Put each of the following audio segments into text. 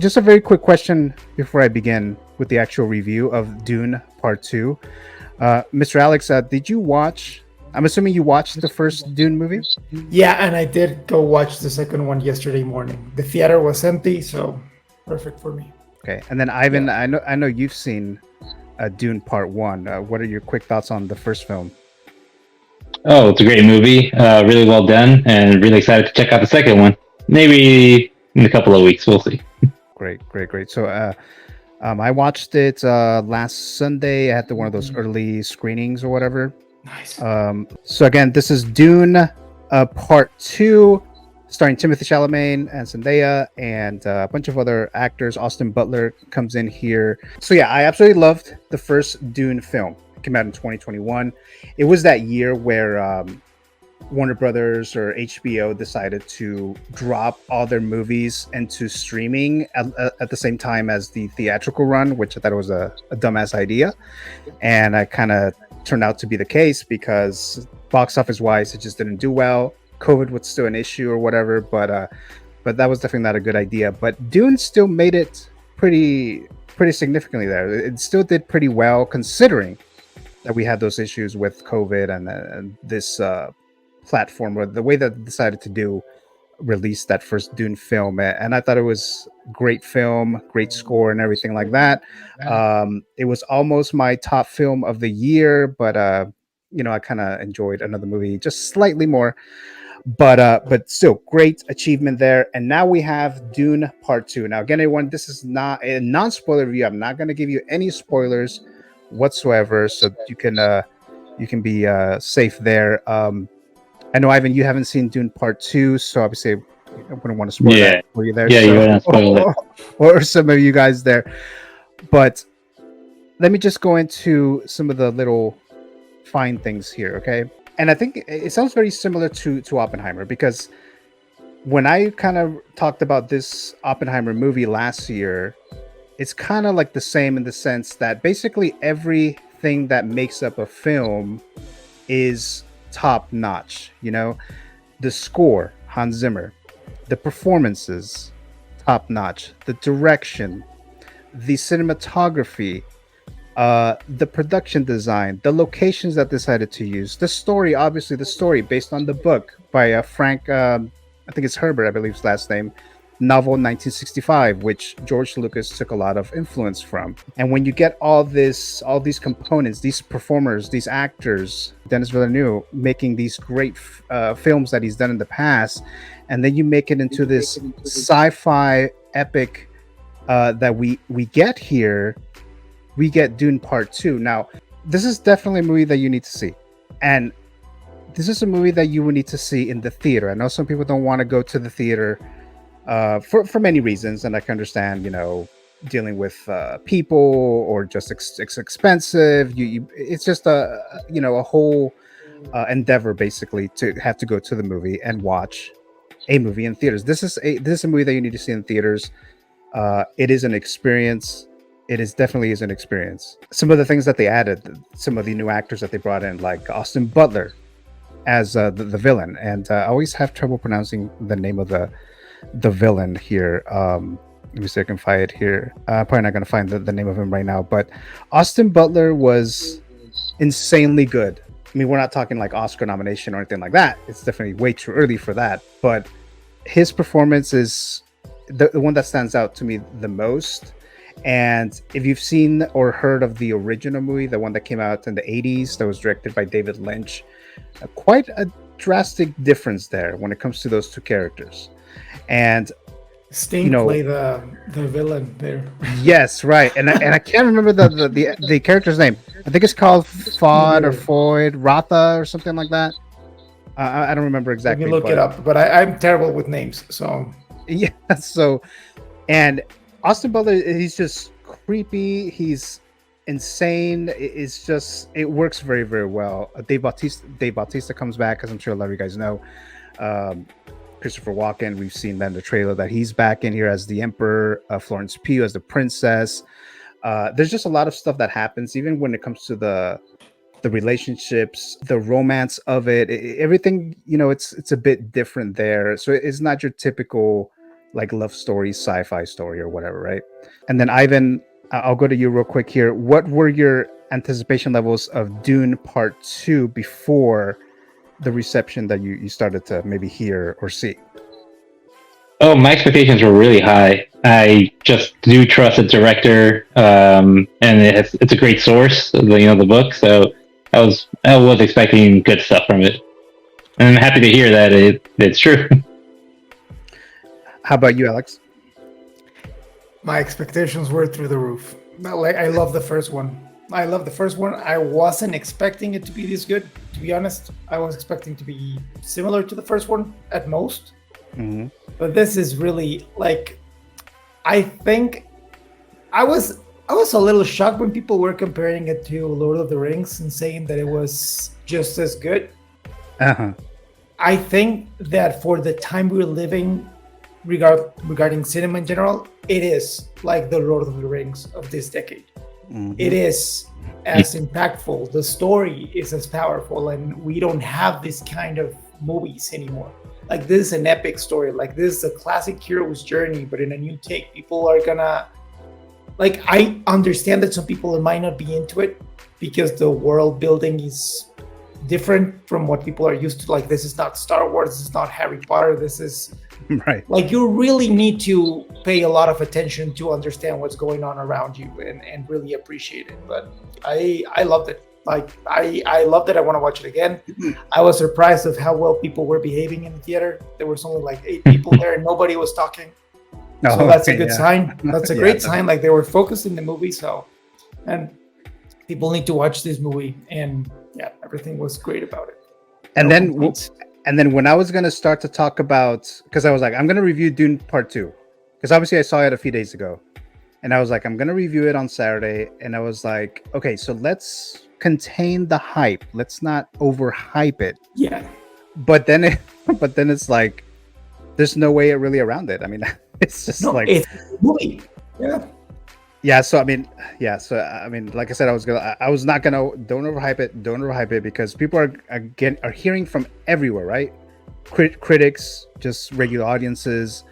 Just a very quick question before I begin with the actual review of Dune Part 2. Mr. Alex, did you watch? I'm assuming you watched the first Dune movie? Yeah, and I did go watch the second one yesterday morning. The theater was empty, so perfect for me. Okay. And then Ivan, Yeah. I know you've seen Dune Part 1. What are your quick thoughts on the first film? Oh, it's a great movie. Really well done, and really excited to check out the second one. Maybe in a couple of weeks. We'll see. Great, great, great. So I watched it last Sunday. I had one of those early screenings or whatever. Nice. So again, this is Dune Part 2, starring Timothée Chalamet and Zendaya and a bunch of other actors. Austin Butler comes in here. So yeah, I absolutely loved the first Dune film. It came out in 2021. It was that year where Warner Brothers or HBO decided to drop all their movies into streaming at the same time as the theatrical run, which I thought was a dumbass idea. And I kind of turned out to be the case because box office wise, it just didn't do well. COVID was still an issue or whatever, but that was definitely not a good idea. But Dune still made it pretty significantly there. It still did pretty well considering that we had those issues with COVID and this platform, or the way that they decided to do release that first Dune film. And I thought it was great film, great score, and everything like that. It was almost my top film of the year, but I kind of enjoyed another movie just slightly more. But still, great achievement there. And now we have Dune Part 2. Now, again, everyone, this is not a non-spoiler review. I'm not going to give you any spoilers whatsoever, so you can be safe there. I know, Ivan, you haven't seen Dune Part 2, so obviously I wouldn't want to spoil that for you there. Yeah, so, you want to spoil it. or some of you guys there. But let me just go into some of the little fine things here, okay? And I think it sounds very similar to Oppenheimer, because when I kind of talked about this Oppenheimer movie last year, it's kind of like the same in the sense that basically everything that makes up a film is top notch. The score, Hans Zimmer, the performances, top notch, the direction, the cinematography, the production design, the locations that decided to use, the story, obviously the story based on the book by Frank, I think it's Herbert, I believe his last name, novel 1965, which George Lucas took a lot of influence from. And when you get all these components, these performers, these actors, Denis Villeneuve making these great films that he's done in the past, and then you make it into this sci-fi epic that we get here, we get Dune Part 2. Now, this is definitely a movie that you need to see. And this is a movie that you would need to see in the theater. I know some people don't want to go to the theater for many reasons, and I can understand, dealing with people, or just it's expensive. It's just a whole endeavor basically to have to go to the movie and watch a movie in theaters. This is a movie that you need to see in theaters. It is an experience. It definitely is an experience. Some of the things that they added, some of the new actors that they brought in, like Austin Butler as the villain, and I always have trouble pronouncing the name of the villain here. Let me see if I can find it here. Probably not going to find the name of him right now, but Austin Butler was insanely good. I mean, we're not talking like Oscar nomination or anything like that. It's definitely way too early for that, but his performance is the one that stands out to me the most. And if you've seen or heard of the original movie, the one that came out in the 80s, that was directed by David Lynch, quite a drastic difference there when it comes to those two characters. And Sting played the villain there. Yes, right. And I can't remember the character's name. I think it's called Fod or Foyd, Ratha or something like that. I don't remember exactly. Let me look it up, but I'm terrible with names. So yeah. So, and Austin Butler, he's just creepy. He's insane. It works very, very well. Dave Bautista comes back, as I'm sure a lot of you guys know. Christopher Walken, we've seen that in the trailer that he's back in here as the Emperor, Florence Pugh as the Princess. There's just a lot of stuff that happens, even when it comes to the relationships, the romance of it, everything. It's a bit different there. So it's not your typical like love story, sci-fi story, or whatever, right? And then Ivan, I'll go to you real quick here. What were your anticipation levels of Dune Part 2 before the reception that you started to maybe hear or see? Oh, my expectations were really high. I just do trust the director, and it's a great source, the book. So I was expecting good stuff from it, and I'm happy to hear that it's true. How about you, Alex? My expectations were through the roof. Like, I love the first one. I love the first one. I wasn't expecting it to be this good, to be honest. I was expecting to be similar to the first one at most. Mm-hmm. But this is really like, I think I was a little shocked when people were comparing it to Lord of the Rings and saying that it was just as good. Uh-huh. I think that for the time we're living, regarding cinema in general, it is like the Lord of the Rings of this decade. Mm-hmm. It is as impactful. The story is as powerful, and we don't have this kind of movies anymore. Like, this is an epic story. Like, this is a classic hero's journey, but in a new take. People are gonna, like, I understand that some people might not be into it because the world building is different from what people are used to. Like, this is not Star Wars, this is not Harry Potter, this is Right. like, you really need to pay a lot of attention to understand what's going on around you and really appreciate it. But I loved it. Like, I loved it. I want to watch it again. I was surprised of how well people were behaving in the theater. There was only like 8 people there and nobody was talking. So that's a good sign. That's a great sign. Like, they were focused in the movie. So, and people need to watch this movie. And yeah, everything was great about it. And then when I was going to start to talk about, because I was like, I'm going to review Dune Part 2, because obviously I saw it a few days ago, and I was like, I'm going to review it on Saturday, and I was like, okay, so let's contain the hype, let's not overhype it. Yeah. But then it's like, there's no way really around it. I mean, it's just it's a movie. Yeah. So I mean, like I said, I was not gonna, don't overhype it, because people are hearing from everywhere, right? Critics, just regular audiences,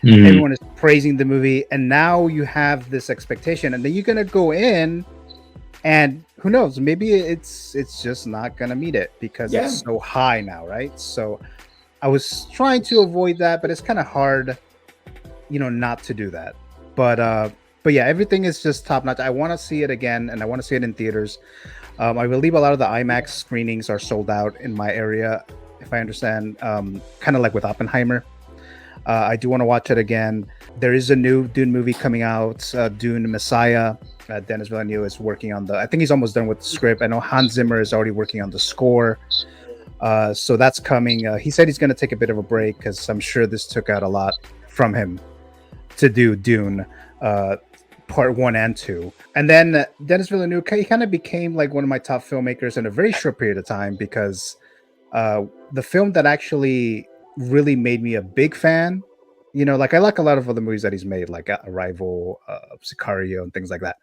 everyone is praising the movie, and now you have this expectation, and then you're gonna go in, and who knows, maybe it's just not gonna meet it because it's so high now, right? So I was trying to avoid that, but it's kind of hard, not to do that. But yeah, everything is just top notch. I want to see it again, and I want to see it in theaters. I believe a lot of the IMAX screenings are sold out in my area, if I understand. Kind of like with Oppenheimer. I do want to watch it again. There is a new Dune movie coming out, Dune Messiah. Denis Villeneuve is working on I think he's almost done with the script. I know Hans Zimmer is already working on the score. So that's coming. He said he's going to take a bit of a break because I'm sure this took out a lot from him to do Dune. Part 1 and 2. And then Denis Villeneuve, he kind of became like one of my top filmmakers in a very short period of time, because the film that actually really made me a big fan, like I like a lot of other movies that he's made, like Arrival, Sicario, and things like that.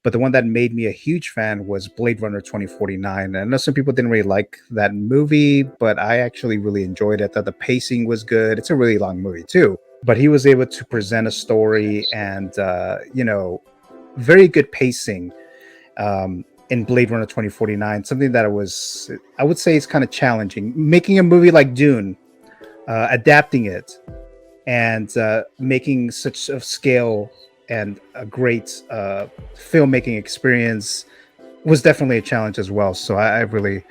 But the one that made me a huge fan was Blade Runner 2049. And I know some people didn't really like that movie, but I actually really enjoyed it. That the pacing was good. It's a really long movie too. But he was able to present a story and, very good pacing in Blade Runner 2049. Something that I would say is kind of challenging. Making a movie like Dune, adapting it, and making such a scale and a great filmmaking experience was definitely a challenge as well. So I really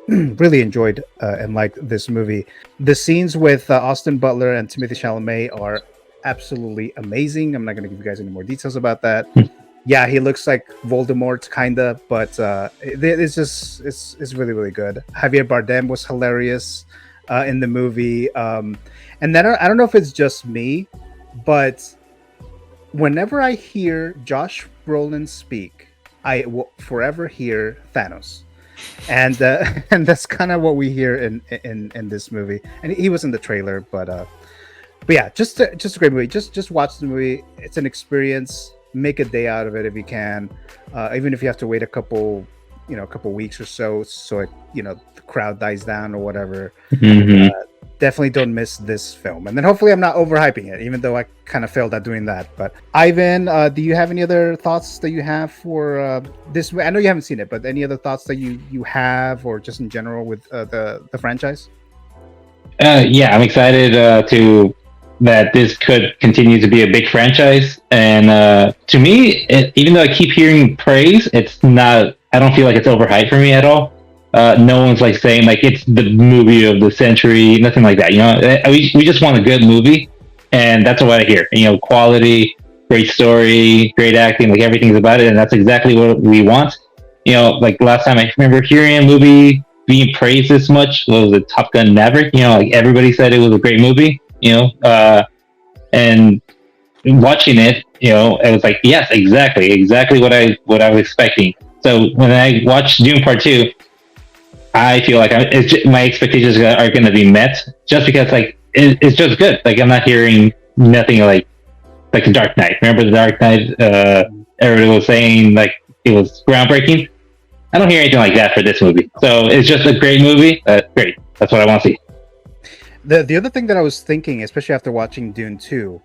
really enjoyed and liked this movie. The scenes with Austin Butler and Timothée Chalamet are absolutely amazing. I'm not going to give you guys any more details about that. Yeah, he looks like Voldemort, kinda, but it's really, really good. Javier Bardem was hilarious in the movie, and then I don't know if it's just me, but whenever I hear Josh Brolin speak, I will forever hear Thanos. And that's kind of what we hear in this movie. And he was in the trailer, but yeah, just a great movie. Just watch the movie. It's an experience. Make a day out of it if you can, even if you have to wait a couple weeks or so it, the crowd dies down or whatever. definitely don't miss this film. And then hopefully I'm not overhyping it, even though I kind of failed at doing that. But Ivan, do you have any other thoughts that you have for this? I know you haven't seen it, but any other thoughts that you have, or just in general with the franchise? Yeah, I'm excited to that this could continue to be a big franchise. And to me, even though I keep hearing praise, it's not. I don't feel like it's overhyped for me at all. No one's like saying like it's the movie of the century, nothing like that. You know, we just want a good movie, and that's what I hear. You know, quality, great story, great acting, like everything's about it, and that's exactly what we want. You know, like last time I remember hearing a movie being praised this much was the Top Gun Maverick. You know, like everybody said it was a great movie. You know, and watching it, you know, it was like, yes, exactly what I was expecting. So when I watched Dune Part Two, I feel like my expectations are going to be met, just because like it's just good. Like I'm not hearing nothing like the Dark Knight. Remember the Dark Knight? Everybody was saying like it was groundbreaking. I don't hear anything like that for this movie. So it's just a great movie. Great. That's what I want to see. The other thing that I was thinking, especially after watching Dune 2,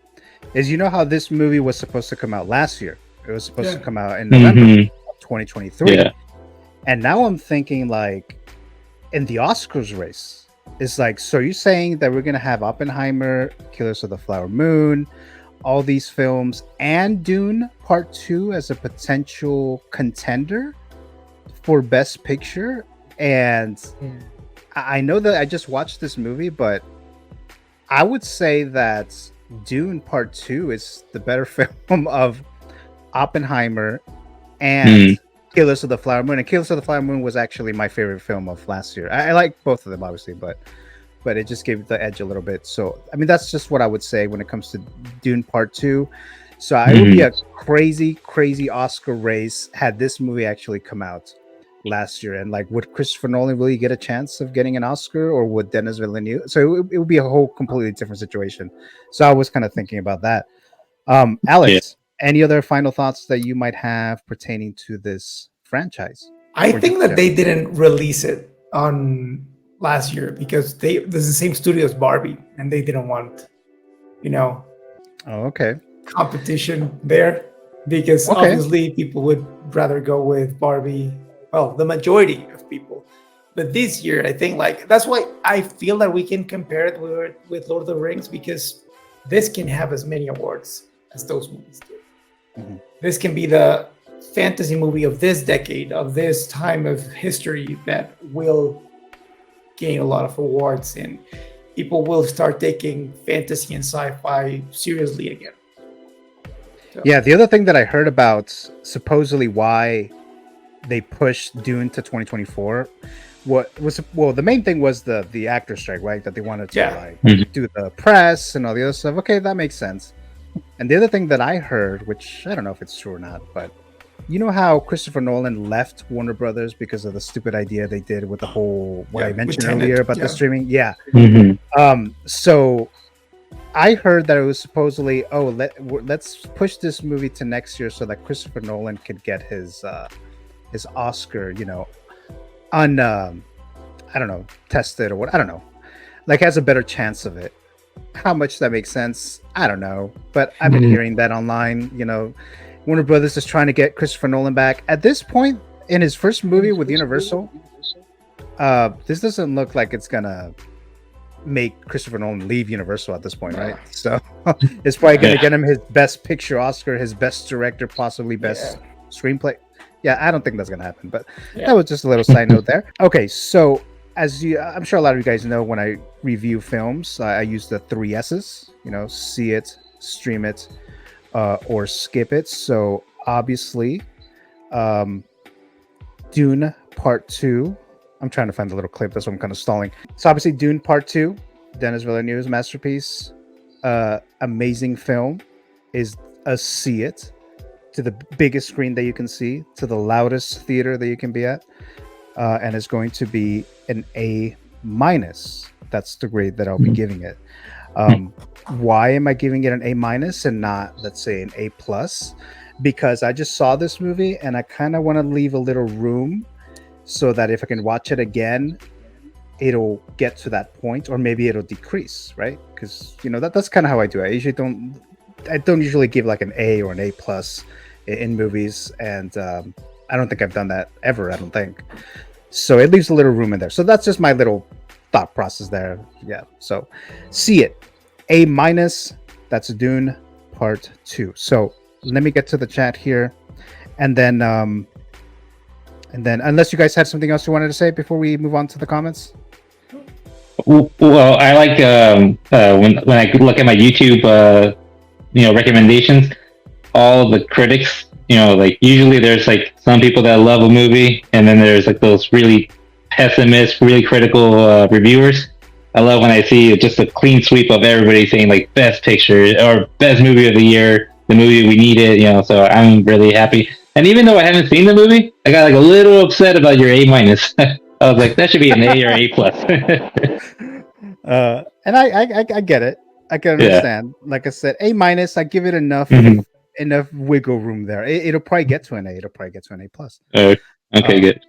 is you know how this movie was supposed to come out last year. It was supposed to come out in November of 2023. Yeah. And now I'm thinking like in the Oscars race, it's like, so you're saying that we're gonna have Oppenheimer, Killers of the Flower Moon, all these films, and Dune Part 2 as a potential contender for Best Picture? And I know that I just watched this movie, but I would say that Dune Part 2 is the better film of Oppenheimer and Killers of the Flower Moon. And Killers of the Flower Moon was actually my favorite film of last year. I like both of them, obviously, but it just gave the edge a little bit. So, I mean, that's just what I would say when it comes to Dune Part 2. So it would be a crazy Oscar race had this movie actually come out last year. And like, would Christopher Nolan really get a chance of getting an Oscar, or would Denis Villeneuve? So it would be a whole completely different situation. So I was kind of thinking about that. Alex, any other final thoughts that you might have pertaining to this franchise? I think that they didn't release it on last year because there's the same studio as Barbie, and they didn't want, competition there, because obviously people would rather go with Barbie. Well, the majority of people. But this year, I think like that's why I feel that we can compare it with Lord of the Rings, because this can have as many awards as those movies did. Mm-hmm. This can be the fantasy movie of this decade, of this time of history, that will gain a lot of awards, and people will start taking fantasy and sci-fi seriously again. So. Yeah, the other thing that I heard about supposedly why they pushed Dune to 2024, the main thing was the actor strike, right? That they wanted to do the press and all the other stuff. Okay, that makes sense. And the other thing that I heard, which I don't know if it's true or not, but you know how Christopher Nolan left Warner Brothers because of the stupid idea they did with the whole I mentioned earlier about the streaming. Yeah. Mm-hmm. So I heard that it was supposedly let's push this movie to next year so that Christopher Nolan could get his Oscar, I don't know, tested or what, I don't know, like has a better chance of it. How much that makes sense, I don't know, but I've been hearing that online. Warner Brothers is trying to get Christopher Nolan back at this point in his first movie with Universal. This doesn't look like it's gonna make Christopher Nolan leave Universal at this point, right? So it's probably gonna get him his Best Picture Oscar, his Best Director, possibly Best Screenplay. Yeah, I don't think that's gonna happen, but that was just a little side note there. Okay, so I'm sure a lot of you guys know, when I review films, I use the 3 S's. See it, stream it, or skip it. So obviously, Dune Part 2. I'm trying to find the little clip. That's why I'm kind of stalling. So obviously, Dune Part 2, Denis Villeneuve's masterpiece, amazing film, is a see it to the biggest screen that you can see, to the loudest theater that you can be at, and it's going to be an A-. That's the grade that I'll be giving it. Why am I giving it an A- and not, let's say, an A+? Because I just saw this movie and I kind of want to leave a little room so that if I can watch it again, it'll get to that point, or maybe it'll decrease, right? Because that's kind of how I do it. I don't usually give like an A or an A plus in movies, and I don't think I've done that ever. I don't think so. It leaves a little room in there. So that's just my little thought process there. Yeah. So see it, A minus. That's Dune Part 2. So let me get to the chat here, and then unless you guys had something else you wanted to say before we move on to the comments. Well, I like when I look at my YouTube recommendations, all the critics, like usually there's like some people that love a movie, and then there's like those really pessimist, really critical reviewers. I love when I see just a clean sweep of everybody saying like best picture or best movie of the year, the movie we needed, so I'm really happy. And even though I haven't seen the movie, I got like a little upset about your A minus. I was like, that should be an A or A plus. And I get it. I can understand. Yeah. Like I said, A minus. I give it enough wiggle room there. It'll probably get to an A. It'll probably get to an A plus. Okay, good.